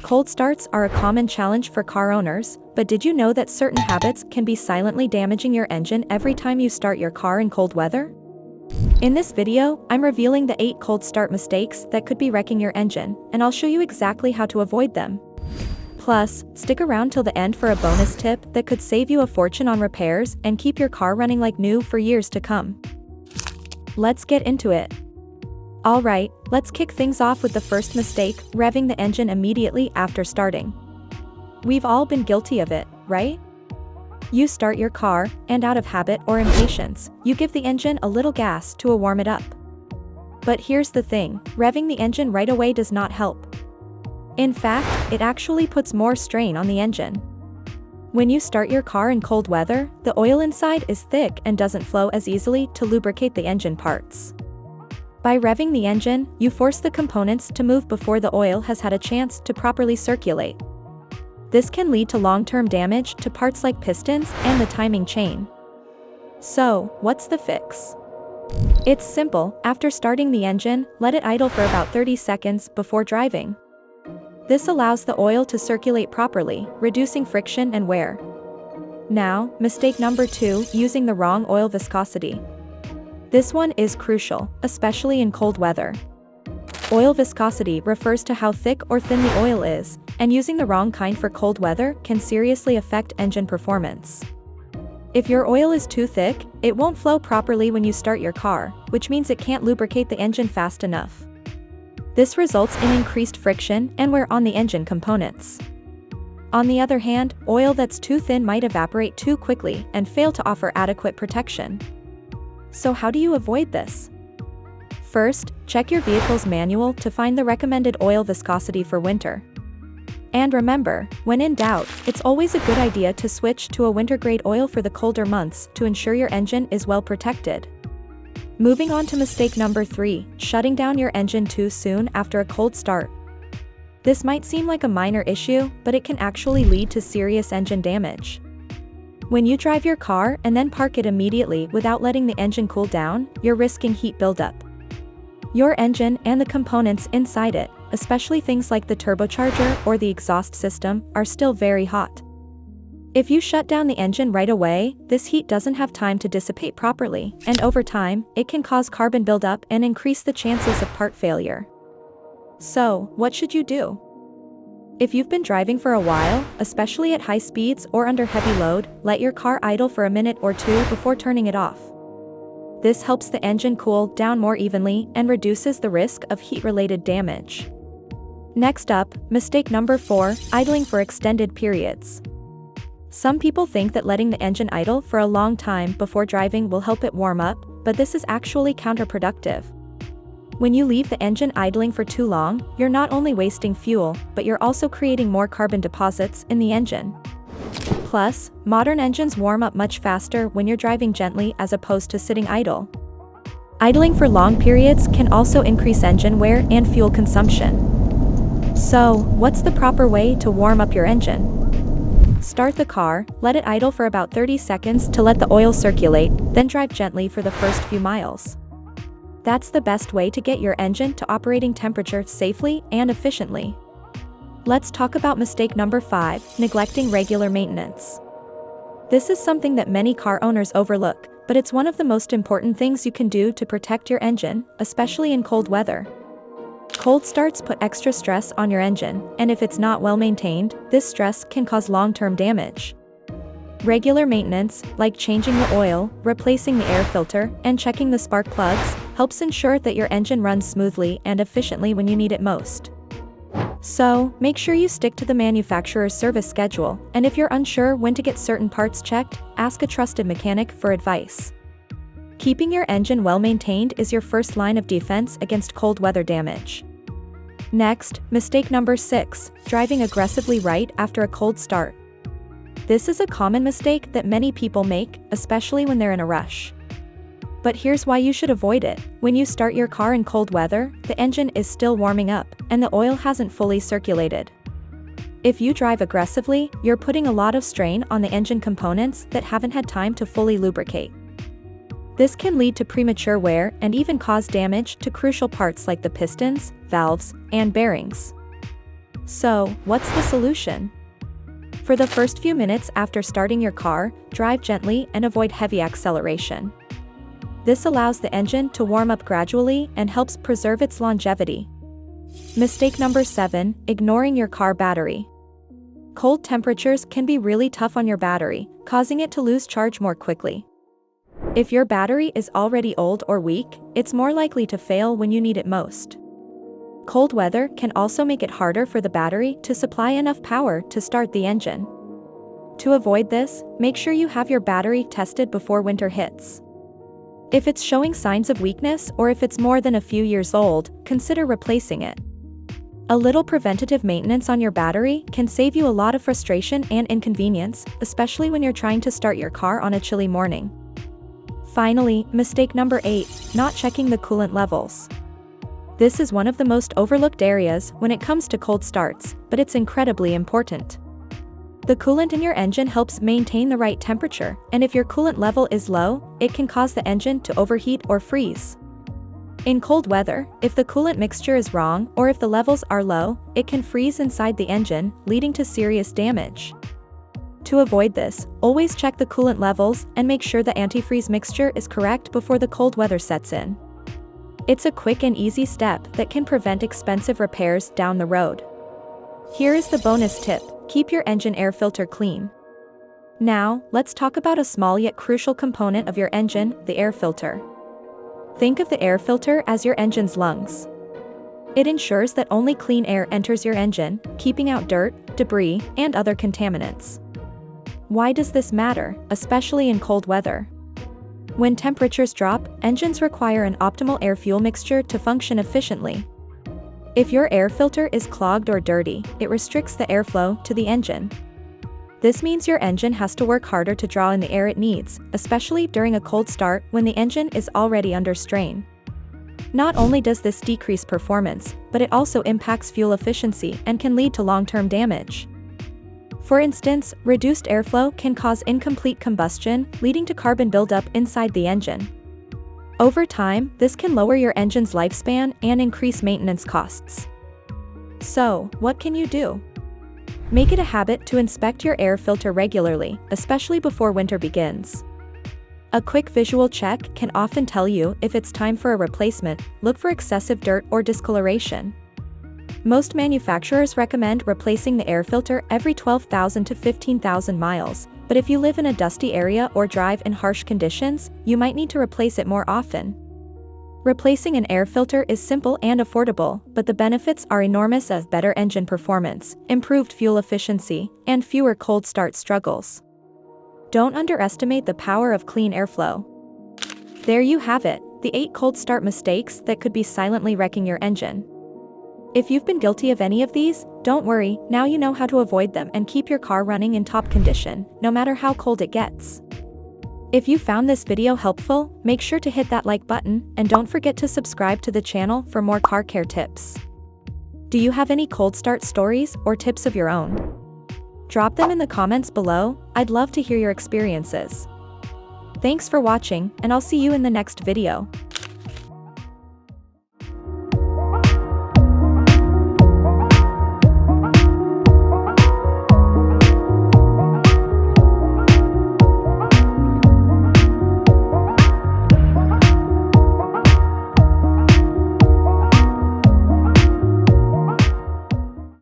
Cold starts are a common challenge for car owners, but did you know that certain habits can be silently damaging your engine every time you start your car in cold weather? In this video, I'm revealing the 8 cold start mistakes that could be wrecking your engine, and I'll show you exactly how to avoid them. Plus, stick around till the end for a bonus tip that could save you a fortune on repairs and keep your car running like new for years to come. Let's get into it. Alright, let's kick things off with the first mistake, revving the engine immediately after starting. We've all been guilty of it, right? You start your car, and out of habit or impatience, you give the engine a little gas to warm it up. But here's the thing, revving the engine right away does not help. In fact, it actually puts more strain on the engine. When you start your car in cold weather, the oil inside is thick and doesn't flow as easily to lubricate the engine parts. By revving the engine, you force the components to move before the oil has had a chance to properly circulate. This can lead to long-term damage to parts like pistons and the timing chain. So, what's the fix? It's simple, after starting the engine, let it idle for about 30 seconds before driving. This allows the oil to circulate properly, reducing friction and wear. Now, mistake number 2, using the wrong oil viscosity. This one is crucial, especially in cold weather. Oil viscosity refers to how thick or thin the oil is, and using the wrong kind for cold weather can seriously affect engine performance. If your oil is too thick, it won't flow properly when you start your car, which means it can't lubricate the engine fast enough. This results in increased friction and wear on the engine components. On the other hand, oil that's too thin might evaporate too quickly and fail to offer adequate protection. So how do you avoid this? First, check your vehicle's manual to find the recommended oil viscosity for winter. And remember, when in doubt, it's always a good idea to switch to a winter-grade oil for the colder months to ensure your engine is well protected. Moving on to mistake number 3, shutting down your engine too soon after a cold start. This might seem like a minor issue, but it can actually lead to serious engine damage. When you drive your car and then park it immediately without letting the engine cool down, you're risking heat buildup. Your engine and the components inside it, especially things like the turbocharger or the exhaust system, are still very hot. If you shut down the engine right away, this heat doesn't have time to dissipate properly, and over time, it can cause carbon buildup and increase the chances of part failure. So, what should you do? If you've been driving for a while, especially at high speeds or under heavy load, let your car idle for a minute or two before turning it off. This helps the engine cool down more evenly and reduces the risk of heat-related damage. Next up, mistake number 4, idling for extended periods. Some people think that letting the engine idle for a long time before driving will help it warm up, but this is actually counterproductive. When you leave the engine idling for too long, you're not only wasting fuel, but you're also creating more carbon deposits in the engine. Plus, modern engines warm up much faster when you're driving gently as opposed to sitting idle. Idling for long periods can also increase engine wear and fuel consumption. So, what's the proper way to warm up your engine? Start the car, let it idle for about 30 seconds to let the oil circulate, then drive gently for the first few miles. That's the best way to get your engine to operating temperature safely and efficiently. Let's talk about mistake number 5, neglecting regular maintenance. This is something that many car owners overlook, but it's one of the most important things you can do to protect your engine, especially in cold weather. Cold starts put extra stress on your engine, and if it's not well maintained, this stress can cause long-term damage. Regular maintenance, like changing the oil, replacing the air filter, and checking the spark plugs, helps ensure that your engine runs smoothly and efficiently when you need it most. So, make sure you stick to the manufacturer's service schedule, and if you're unsure when to get certain parts checked, ask a trusted mechanic for advice. Keeping your engine well maintained is your first line of defense against cold weather damage. Next, mistake number 6, driving aggressively right after a cold start. This is a common mistake that many people make, especially when they're in a rush. But here's why you should avoid it. When you start your car in cold weather, the engine is still warming up, and the oil hasn't fully circulated. If you drive aggressively, you're putting a lot of strain on the engine components that haven't had time to fully lubricate. This can lead to premature wear and even cause damage to crucial parts like the pistons, valves, and bearings. So, what's the solution? For the first few minutes after starting your car, drive gently and avoid heavy acceleration. This allows the engine to warm up gradually and helps preserve its longevity. Mistake number 7, ignoring your car battery. Cold temperatures can be really tough on your battery, causing it to lose charge more quickly. If your battery is already old or weak, it's more likely to fail when you need it most. Cold weather can also make it harder for the battery to supply enough power to start the engine. To avoid this, make sure you have your battery tested before winter hits. If it's showing signs of weakness or if it's more than a few years old, consider replacing it. A little preventative maintenance on your battery can save you a lot of frustration and inconvenience, especially when you're trying to start your car on a chilly morning. Finally, mistake number 8, not checking the coolant levels. This is one of the most overlooked areas when it comes to cold starts, but it's incredibly important. The coolant in your engine helps maintain the right temperature, and if your coolant level is low, it can cause the engine to overheat or freeze. In cold weather, if the coolant mixture is wrong or if the levels are low, it can freeze inside the engine, leading to serious damage. To avoid this, always check the coolant levels and make sure the antifreeze mixture is correct before the cold weather sets in. It's a quick and easy step that can prevent expensive repairs down the road. Here is the bonus tip: keep your engine air filter clean. Now, let's talk about a small yet crucial component of your engine, the air filter. Think of the air filter as your engine's lungs. It ensures that only clean air enters your engine, keeping out dirt, debris, and other contaminants. Why does this matter, especially in cold weather? When temperatures drop, engines require an optimal air-fuel mixture to function efficiently. If your air filter is clogged or dirty, it restricts the airflow to the engine. This means your engine has to work harder to draw in the air it needs, especially during a cold start when the engine is already under strain. Not only does this decrease performance, but it also impacts fuel efficiency and can lead to long-term damage. For instance, reduced airflow can cause incomplete combustion, leading to carbon buildup inside the engine. Over time, this can lower your engine's lifespan and increase maintenance costs. So, what can you do? Make it a habit to inspect your air filter regularly, especially before winter begins. A quick visual check can often tell you if it's time for a replacement. Look for excessive dirt or discoloration. Most manufacturers recommend replacing the air filter every 12,000 to 15,000 miles, but if you live in a dusty area or drive in harsh conditions, you might need to replace it more often. Replacing an air filter is simple and affordable, but the benefits are enormous as better engine performance, improved fuel efficiency, and fewer cold start struggles. Don't underestimate the power of clean airflow. There you have it, the 8 cold start mistakes that could be silently wrecking your engine. If you've been guilty of any of these, don't worry, now you know how to avoid them and keep your car running in top condition, no matter how cold it gets. If you found this video helpful, make sure to hit that like button, and don't forget to subscribe to the channel for more car care tips. Do you have any cold start stories or tips of your own? Drop them in the comments below, I'd love to hear your experiences. Thanks for watching, and I'll see you in the next video.